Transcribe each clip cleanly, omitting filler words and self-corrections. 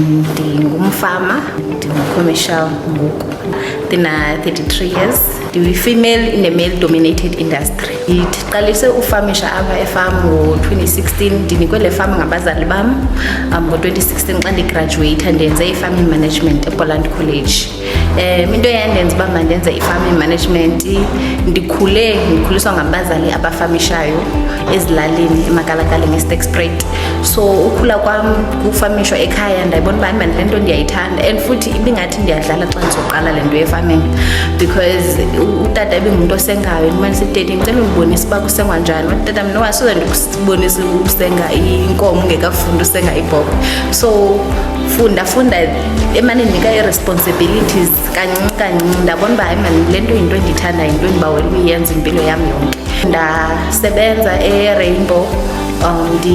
Ndingumfama, ndingu-commercial ngoku. Ndina-33 years. Ndi-female in a male-dominated industry. Ndiqalise ufamisha apha efama ngo-2016. Ndinikwe le fama ngabazali bam. Ngo-2016 xa ndigraduate ndenze i-farming management ePoland College. Into eyandenza uba mandenze i-farming management, ndikhuliswa ngabazali abafamishayo ezilalini eMakalakala ngeSterkspruit. So ukhula kwam kufamishwa ekhaya ndayibona uba mani le nto ndiyayithanda, and futhi ibingathi ndiyadlala xa ndizoqala le nto ye-farming, because utata ebingumuntu osengayo. Ndimane sitete ngicela undibonise uba kusengwa njani. Utata mna wasuza ndikubonisa usenga inkomo ungekafundi usenga ibhokhwe. So funda emane ndinika i-responsibilities kancinci ndabona uba hayi mani le nto yinto endiyithanda, yinto endibawela uyenza impilo yam yonke. Ndasebenza eRainbow,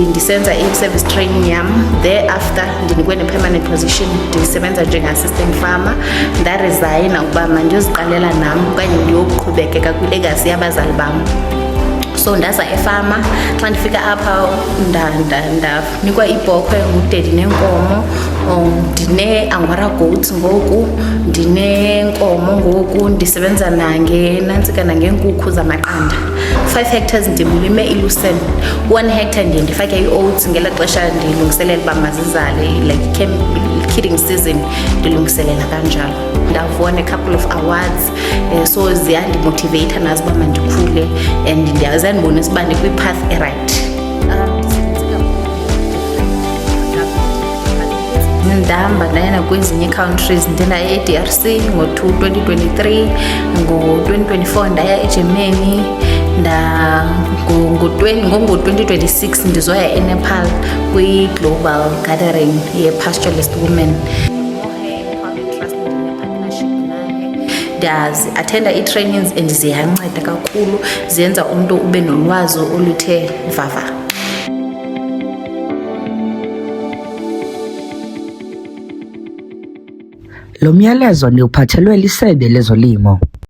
ndisenza i-service training yam. Thereafter ndinikwe ne-permanent position, ndisebenza njenge-assistant farmer. Ndaresigna ukuba mandiyoziqalela nam okanye ndiyoqhubekeka kwilegacy yabazali bam. So ndaza efama. Xa ndifika apha ndanikwa ibhokhwe ngudedi nenkomo. Ndine-Angora goats ngoku, ndinenkomo ngoku, ndisebenza nangenantsika nangeenkukhu zamaqanda. 5 hectares ndimlime iLucerne. 1 hectare ndiye ndifake i-oats ngela xesha ndilungiselela uba mazizale, like kidding season ndilungiselela kanjalo. Ndavuna a couple of awards, so ziyandimotivate nazo uba mandikhule and ziyandibonisa uba ndikwi-path eright. Ndahamba ndaya kwezinye countries. Ndaya eDRC ngo-2023, ngo-2024 ndaya eGermany, ngo-2026 ndizoya eNepal kwi-global gathering ye-pastoralist women. Ndiyazi-athenda ii-trainings and ziyanceda kakhulu, zenza umntu ube nolwazi oluthe vava. Lo myalezo ndiwuphathelwe liSebe lezoLimo.